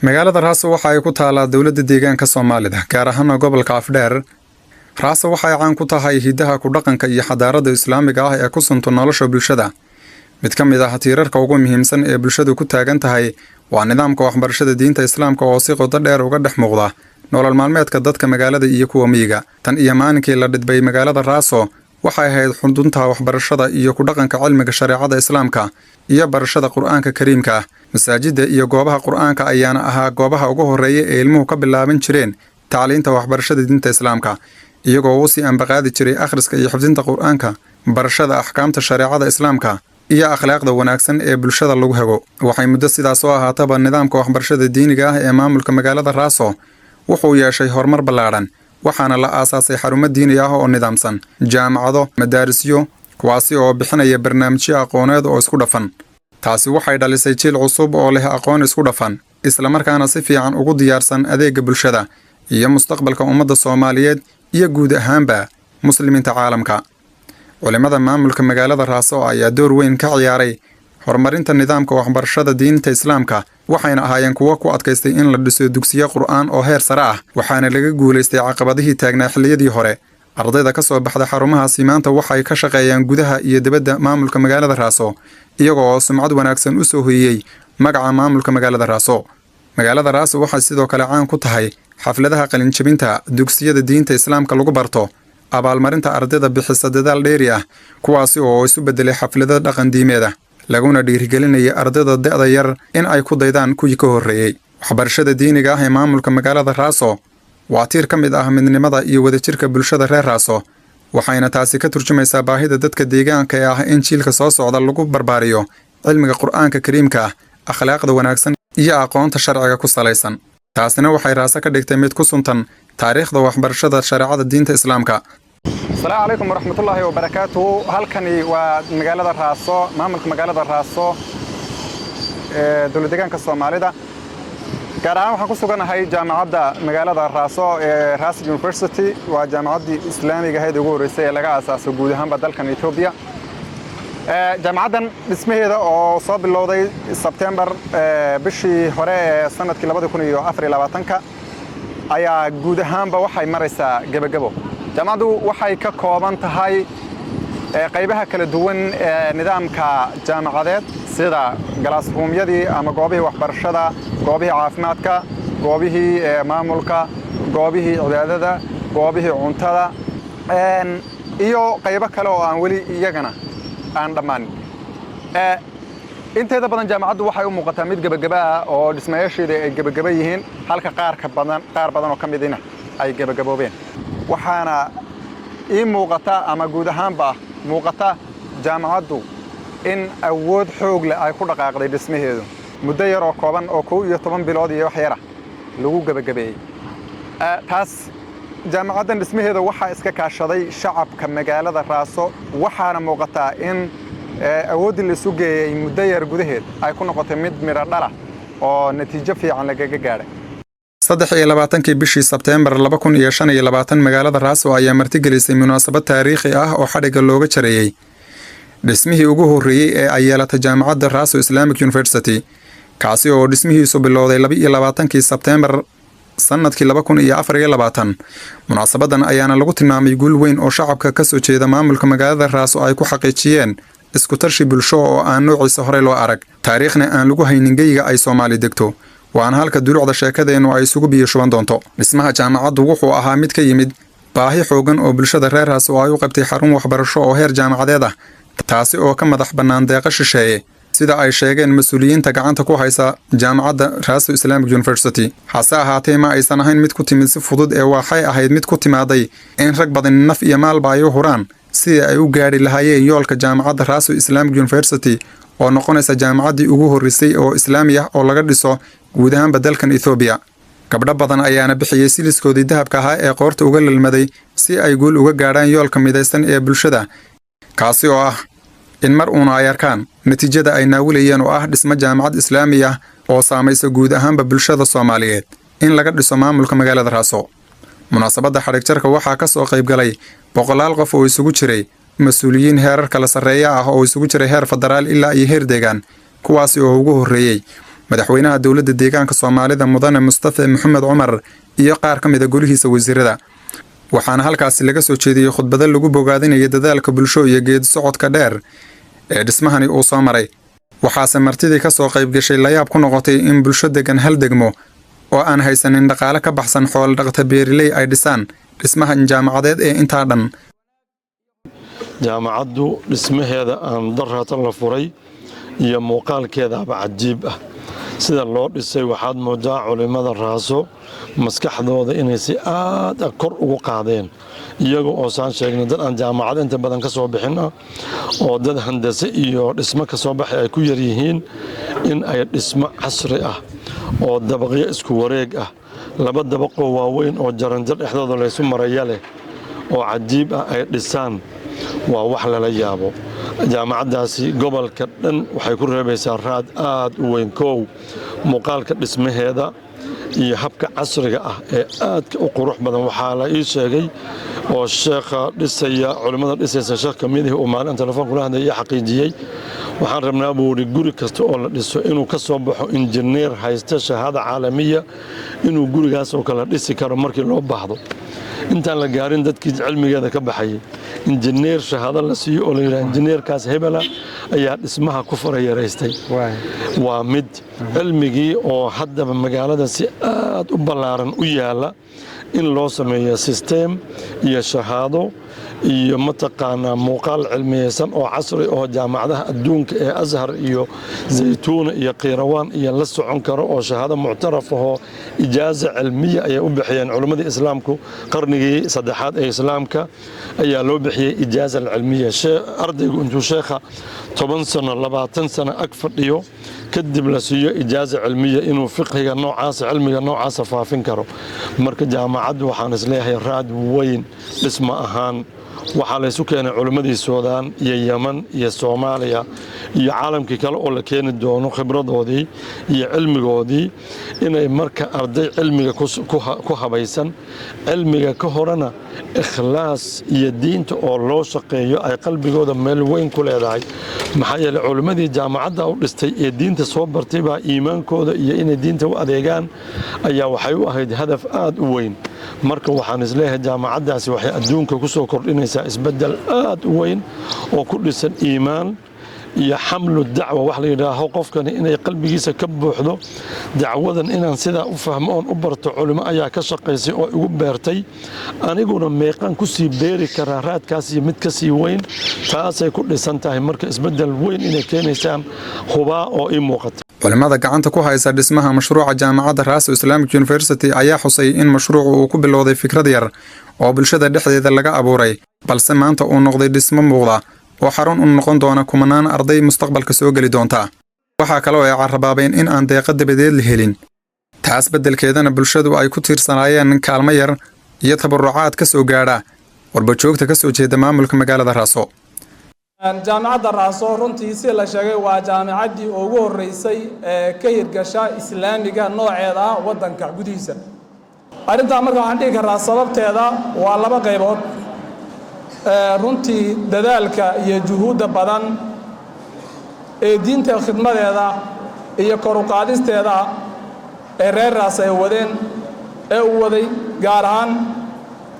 magaalada Raaso waxa ay ku taalaa dawladda deegaanka Soomaalida gaar ahaan gobolka Afdheer. Raaso waxa ay caan ku tahay hidaha ku dhaqanka iyo xadaarada Islaamiga ah ee ku sunto nolosha bulshada. mid ka mid ah tiirarka ugu muhiimsan ee bulshadu ku taagan tahay waa nidaamka waxbarashada diinta Islaamka oo si qoto dheer uga dhex muuqda nolol maalmeedka dadka magaalada iyo kuwa miyiga. Tan iyo maalinkii la dhidbay magaalada Raaso waxay ahayd xudunta waxbarashada iyo ku dhaqanka cilmiga shariicada Islaamka iyo barashada Qur'aanka Kariimka. Masaajida iyo goobaha Qur'aanka ayaana ahaa goobaha ugu horeeya ee ilmuhu ka bilaaban jireen tacliinta waxbarashada diinta Islaamka, iyagoo uu si anbaqaadi jiray akhriska iyo xifdinta Qur'aanka, barashada ahkaamta shariicada Islaamka iyo akhlaaqda wanaagsan ee bulshada lagu hago. Waxay muddo sidaas oo ahaataba nidaamka waxbarashada diiniga ah ee maamulka magaalada Raaso wuxuu yeeshay horumar ballaaran, waxaana la aasaasay xarumo diini ah oo nidaamsan, jaamacado, madaarisyo, kuwaasi oo bixinaya barnaamijyo aqooneed oo isku dhafan. taasi waxay dhalisay jiil cusub oo leh aqoon isku dhafan, isla markaana si fiican ugu diyaarsan adeegga bulshada iyo mustaqbalka ummadda Soomaaliyeed iyo guud ahaanba muslimiinta caalamka. culimada maamulka magaalada Raaso ayaa door weyn ka ciyaaray horumarinta nidaamka waxbarashada diinta Islaamka, waxayna ahaayeen kuwo ku adkaystay in la dhiso dugsiyo Qur'aan oo heer sare ah, waxaana laga guuleystay caqabadihii taagnaa xilliyadii hore. ardayda ka soo baxda xarumahaasi maanta waxay ka shaqeeyaan gudaha iyo dibadda maamulka magaalada Raaso, iyagoo sumcad wanaagsan u soo hoyiyay magaca maamulka magaalada Raaso. magaalada Raaso waxay sidoo kale caan ku tahay xafladaha qalinjabinta dugsiyada diinta Islaamka lagu barto, abaalmarinta ardayda bixisa dadaal dheeri ah, kuwaasi oo isu bedelay xaflado dhaqan diimeed ah, laguna dhiirigelinaya ardayda da'da yar in ay ku daydaan kuwii ka horreeyay. waxbarashada diiniga ah ee maamulka magaalada Raaso waa tiir ka mid ah midnimada iyo wadajirka bulshada reer Raaso, waxayna taasi ka turjumaysaa baahida dadka deegaanka ee ah in jiilka soo socda lagu barbaariyo cilmiga Qur'aanka Kariimka ah, akhlaaqda wanaagsan iyo aqoonta sharciga ku salaysan. taasina waxay Raaso ka dhigtay mid ku suntan taariikhda waxbarashada shariicada diinta Islaamka. السلام عليكم ورحمة الله وبركاته. halkani waa magaalada Raaso, maamulka magaalada Raaso dawladda deegaanka Soomaalida. gaar ahaan waxaan ku suganahay jaamacadda magaalada Raaso ee Raaso University. waa jaamacaddii Islaamiga ahayd ugu horeysay ee laga aasaasay guud ahaanba dalkan Ethiopia. jaamacaddan dhismaheeda oo soo bilowday September bishii hore ee sanadkii 2024 ayaa guud ahaanba waxay maraysaa gabagabo. jaamacaddu waxay ka kooban tahay qaybaha kala duwan ee nidaamka jaamacadeed sida galaasruumyadii ama goobihii waxbarashada, goobihii caafimaadka, goobihii maamulka, goobihii cibaadada, goobihii cuntada iyo qaybo kale oo aan weli iyagana aan dhammaan. inteeda badan jaamacaddu waxay u muuqataa mid gabagaba ah oo dhismayaasheeda ay gabagaba yihiin, halka qaar badan oo ka midina ay gabagaboobeen. waxaana ii muuqata ama guud ahaanba muuqata jaamacaddu in awood xoog leh ay ku dhaqaaqday dhismaheedu muddo yar oo kooban oo 11 bilood iyo wax yara lagu gabagabeeyay. taas jaamacaddan dhismaheeda waxaa iska kaashaday shacabka magaalada Raaso, waxaana muuqata in awooddii la isu geeyay muddo yar gudaheed ay ku noqotay mid miro dhala oo natiijo fiican lagaga gaadhay. 23 bishii Sebtembar 2025 magaalada Raaso ayaa martigelisay munaasabad taariikhi ah oo xadhiga looga jareeyay dhismihii ugu horreeyay ee ay yeelatay jaamacadda Raaso Islamic University, kaasi oo dhismihiisu bilowday 22 Sebtembar sanadkii 2024. munaasabadan ayaana lagu tilmaamay guul weyn oo shacabka ka soo jeeda maamulka magaalada Raaso ay ku xaqiijiyeen isku tarshi bulsho oo aan noociisa hore loo arag, taariikhna aan lagu haynin geyga ay Soomaali degto. waana halka duruucda sheekadeenu ay isugu biyo shuban doonto. dhismaha jaamacaddu wuxuu ahaa mid ka yimid baahi xoogan oo bulshada reer Raaso ay u qabtay xarun waxbarasho oo heer jaamacadeed ah, taasi oo ka madax bannaan deeqa shisheeye, sida ay sheegeen mas'uuliyiinta gacanta ku haysa jaamacadda Raaso Islamic University. hase ahaatee ma aysan ahayn mid ku timid si fudud ee waxay ahayd mid ku timaaday in rag badan naf iyo maalba ay u huraan sidii ay u gaadhi lahaayeen yoolka jaamacadda Raaso Islamic University oo noqonaysa jaamacaddii ugu horreysay oo islaami ah oo laga dhiso guud ahaanba dalkan Ethiopia. gabdho badan ayaana bixiyay siliskoodii dahabka ahaa ee qoorta uga lalmaday si ay guul uga gaadhaan yoolka midaysan ee bulshada, kaasi oo ah in mar uuna ay arkaan natiijada ay naawilayeen oo ah dhismo jaamacad islaami ah oo saamaysa guud ahaanba bulshada Soomaaliyeed in laga dhiso maamulka magaalada Raaso. munaasabadda xadhig jarka waxaa ka soo qayb galay boqolaal qof oo isugu jiray mas'uuliyiin heerar kala sarreeya ah oo isugu jiray heer federaal ilaa iyo heer deegaan, kuwaasi oo ugu horreeyay madaxweynaha dowladda deegaanka Soomaalida mudane Mustafa Maxamed Cumar iyo qaar ka mid ah golihiisa wasiirada waxaana halkaas laga soo jeediyay khudbado lagu bogaadinayo dadaalka bulsho iyo geedi socodka dheer ee dhismahani uu soo maray waxaase martidii ka soo qayb gashay la yaab ku noqotay in bulsho degan hal degmo oo aan haysanin dhaqaale ka baxsan xoolo dhaqata beeriley ay dhisaan dhismaha jaamacadeed ee intaa dhan jaamacaddu dhismaheeda aan darratan la furay iyo muuqaalkeedaba cajiib ah sida loo dhisay waxaad moodaa culimada raaso maskaxdooda inay si aad kor ugu qaadeen iyaga oo saan sheegnay dad aan jaamacad inta badan ka soo bixin oo dad handase iyo dhismo ka soo baxay ay ku yar yihiin in ay dhismo casri ah oo dabaqyo isku wareeg ah laba dabaqo waaweyn oo jaranjar dhexdooda la isu maraya leh oo cajiib ah ay dhisaan waa wax lala yaabo jaamacadaasi gobolka dhan waxay ku reebaysaa raad aad u weyn koow muuqaalka dhismaheeda iyo habka casriga ah ee aadka u qurux badan waxaa la ii sheegay oo sheekha dhisaya culimmada dhisaysa sheekh ka mid ah oo maalin telefoon kula hadlay iyo xaqiijiyay waxaan rabnaa buu yidhi guri kasta oo la dhiso inuu ka soo baxo injineer haysta shahaada caalamiya inuu gurigaas oo kala dhisi karo markii loo baahdo intaan la gaarin dadkii cilmigeeda ka baxayay injineer shahaado la siiyo oo la yidhaha injineerkaas hebela ayaa dhismaha ku farayareystay waa mid cilmigii oo haddaba magaalada si aad u ballaaran u yaala in loo sameeyo sisteem iyo shahaado iyo mataqaanaa muuqaal cilmiyeysan oo casri oo jaamacadaha adduunka ee Azhar iyo Zaytuuna iyo Qirawaan iyo la socon karo oo shahaado muctaraf ah ijaaza cilmiya ay u bixiyeen culimmada islaamku qarnigii saddexaad ee islaamka ayaa loo bixiyay ijaaza cilmiya ardaygu intuu sheekha 10 sano 20 sano ag fadhiyo kadib la siiyo ijaaza cilmiya inuu fiqhiga noocaas cilmiga noocaas faafin karo marka jaamacaddu waxaan isleeyahay raad weyn dhisma ahaan waxaa la isu keenay culimmadii Suudaan iyo Yemen iyo Soomaaliya iyo caalamkii kale oo la keeni doono khibradoodii iyo cilmigoodii inay marka arday cilmiga ku habaysan cilmiga ka horana ikhlaas iyo diinta oo loo shaqeeyo ay qalbigooda meel weyn ku leedahay maxaa yeelay culimmadii jaamacadda u dhistay ee diinta soo bartay baa iimaankooda iyo inay diinta u adeegaan ayaa waxay u ahayd hadaf aad u weyn marka waxaan isleeyahay jaamacadaasi waxay adduunka ku soo kordhinaysaa isbedel aad u weyn oo ku dhisan iimaan iyo xamlu dacwa wax la yiraahdo qofkani inay qalbigiisa ka buuxdo dacwadan inaan sidaa u fahmo oo u barto culimo ayaa ka shaqeysay oo ugu beertay aniguna meeqan ku sii beeri karaa raadkaas iyo mid ka sii weyn taasay ku dhisan tahay marka isbedel weyn inay keenaysaan hubaa oo ii muuqata culimada gacanta ku haysa dhismaha mashruuca jaamacadda Raas Islamic University ayaa xusay in mashruucu uu ku bilowday fikrad yar oo bulshada dhexdeeda laga abuuray balse maanta uu noqday dhismo muuqda oo xarun u noqon doona kumanaan arday mustaqbalka soo gali doonta waxa kale oo ay carrabaabeen in aan deeqa dabadeed la helin taas bedelkeedana bulshadu ay ku tiirsanaayeen kaalmo yar iyo tabarucaad ka soo gaadha warbajoogta ka soo jeeda maamulka magaalada Raaso jaamacadda Raaso runtii si la sheegay waa jaamacaddii ugu horeysay ee ka hirgasha islaamiga nooceeda wadanka gudihiisa arinta marka waxaan dhigi karaa sababteeda waa laba qaybood runtii dadaalka iyo juhuudda badan ee diinta khidmadeeda iyo kor u qaadisteeda ee reer Raas ay wadeen ee u waday gaar ahaan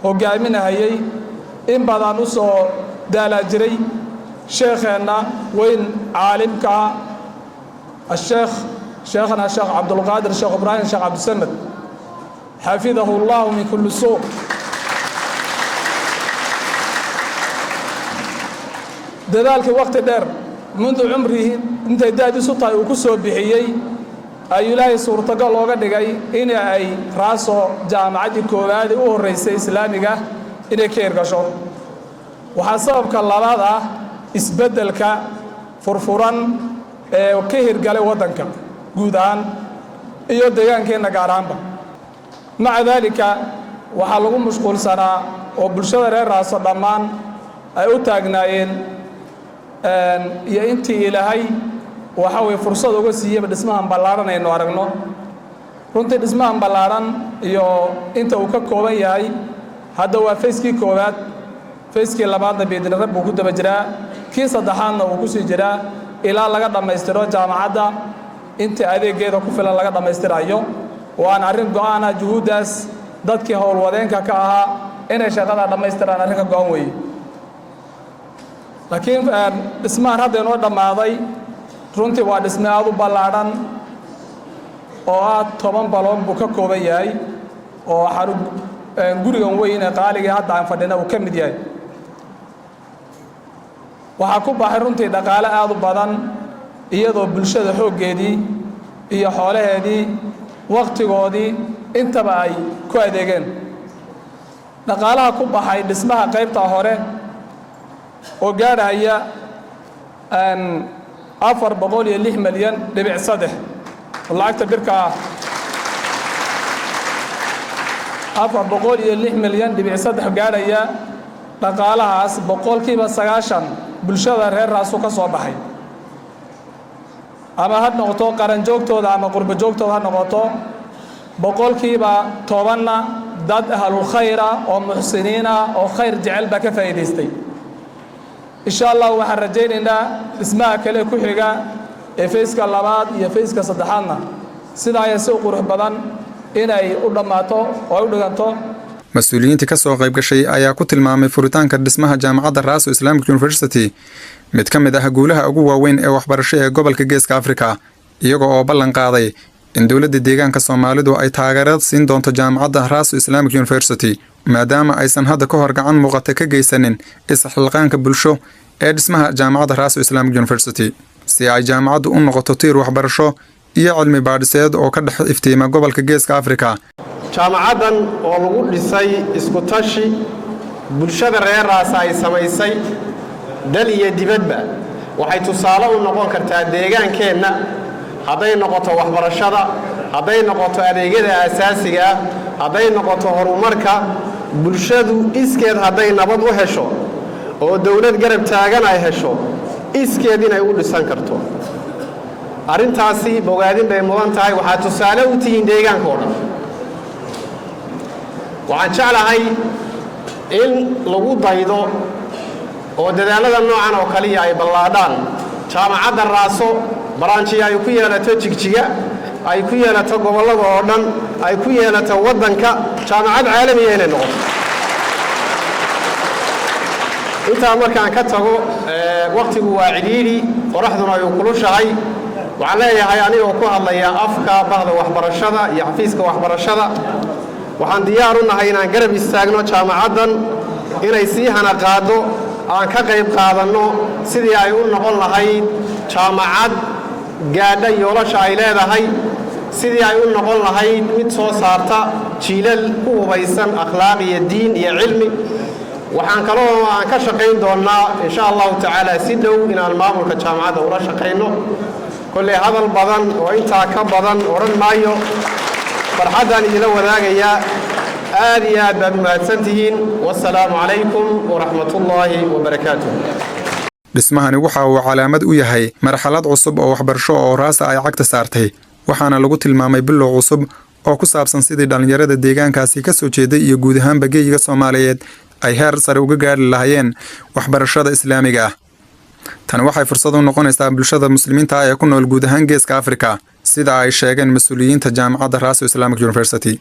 hogaaminayay in badan u soo daala jiray sheekhana weyn caalimka شيخنا الشيخ عبد القادر الشيخ إبراهيم الشيخ عبد السمد حفظه الله من كل سوء ذلك وقت دير منذ عمره انت دادي سلطة وكسو بحيي أي لاي صورة قال وقت دقاي إن أي راسو جامعة كوبادي أو الرئيس الإسلامي إن كير قشو وحسب كالله isbedelka furfuran ee ka hirgalay wadanka guud ahaan iyo deegaankeena gaar ahaanba maca dalika waxa lagu mashquulsanaa oo bulshada reer Raaso dhammaan ay u taagnaayeen iyo intii ilaahay waxa way fursad uga siiyay dhismahan ballaaran aynu aragno runtii dhismahan ballaaran iyo inta uu ka kooban yahay hadda waa fayskii koowaad fayskii labaadna beedin rabbu ku daba jiraa kii saddexaadna uu ku sii jiraa ilaa laga dhameystiro jaamacadda inta adeegeeda ku filan laga dhamaystirayo waan arrin go'aan ah juhuudaas dadkii howlwadeenka ka ahaa inay shaqada dhamaystiraan arrin ka go'an weeye laakiin dhismahan hadda inoo dhammaaday runtii waa dhisme aad u ballaadhan oo ah 10 baloon buu ka kooban yahay oo xarug gurigan weyn ee qaaliga hadda aan fadhina uu ka mid yahay waxa ku baxay runtii dhaqaale aad u badan iyadoo bulshada xooggeedii iyo xoolaheedii waqtigoodii intaba ay ku adeegeen dhaqaalaha ku baxay dhismaha qaybta hore oo gaaraya 406 milyan dhibic 3 lacagta birka 406 milyan dhibic 3 gaaraya dhaqaalahaas boqolkiiba 90 bulshada reer Raaso ka soo baxay ama had noqoto qaran joogtooda ama qurba joogtooda ha noqoto boqolkiiba 10 dad ahlul khayra oo muxsiniina oo khayr jecel ba ka faa'iideystay insha Allah waxaan rajaynaynaa dhismaha kale ku xiga ee fayska labaad iyo fayska saddexaadna sida ay soo qurux badan inay u dhamaato oo u dhiganto mas'uuliyiinta ka soo qayb gashay ayaa ku tilmaamay furitaanka dhismaha jaamacadda Raaso Islamic University mid ka mid ah guulaha ugu waaweyn ee waxbarasho ee gobolka Geeska Afrika iyaga oo ballan qaaday in dawladda deegaanka Soomaalidu ay taageerad siin doonto jaamacadda Raaso Islamic University maadaama aysan hadda ka hor gacan muuqata ka geysanin isxilqaanka bulsho ee dhismaha jaamacadda Raaso Islamic University si ay jaamacaddu u noqoto tiir waxbarasho iyo cilmi baadhiseed oo ka dhex iftiima gobolka Geeska Afrika jaamacadan oo lagu dhisay isku tashi bulshada reer Raaso ay samaysay dal iyo dibadba waxay tusaale u noqon kartaa deegaankeenna hadday noqoto waxbarashada hadday noqoto adeegyada aasaasiga ah hadday noqoto horumarka bulshadu iskeed hadday nabad u hesho oo dawlad garab taagan ay hesho iskeed inay u dhisan karto arrintaasi bogaadin bay mudan tahay waxaa tusaale u tihiin deegaanka oo dhan waxaan jeclahay in lagu daydo oo dadaalada noocan oo kaliya ay ballaadhaan jaamacadda Raaso baraanjiya ay ku yeelato Jigjiga ay ku yeelato gobollada oo dhan ay ku yeelato waddanka jaamacad caalami ah inay noqoto inta markaan ka tago waqtigu waa cidhiidhi qoraxduna ay kulushahay waxaan leeyahay anigoo ku hadlaya afka bahda waxbarashada iyo xafiiska waxbarashada waxaan diyaar u nahay inaan garab istaagno jaamacaddan inay sii hana qaado aan ka qayb qaadanno sidii ay u noqon lahayd jaamacad gaadha yoolasha ay leedahay sidii ay u noqon lahayd mid soo saarta jiilal ku hubaysan akhlaaq iyo diin iyo cilmi waxaan kaloo aan ka shaqayn doonaa insha Allah ta'ala si dhow inaan maamulka jaamacadda ula shaqayno kulli hadal badan oo inta ka badan oran maayo farxadan idila wadaagaya aad iyo aad baad mahadsantihiin wassalaamu calaykum waraxmatullaahi wabarakaatuh dhismahani waxa uu calaamad u yahay marxalad cusub oo waxbarasho oo Raaso ay cagta saartay waxaana lagu tilmaamay bilow cusub oo ku saabsan sidii dhalinyarada deegaankaasi ka soo jeeday iyo guud ahaan bageeyga Soomaaliyeed ay heer sare uga gaari lahaayeen waxbarashada Islaamiga ah tan waxay fursad u noqonaysaa bulshada muslimiinta ee ku nool guud ahaan Geeska Afrika sida ay sheegeen mas'uuliyiinta jaamacadda Raaso Islamic University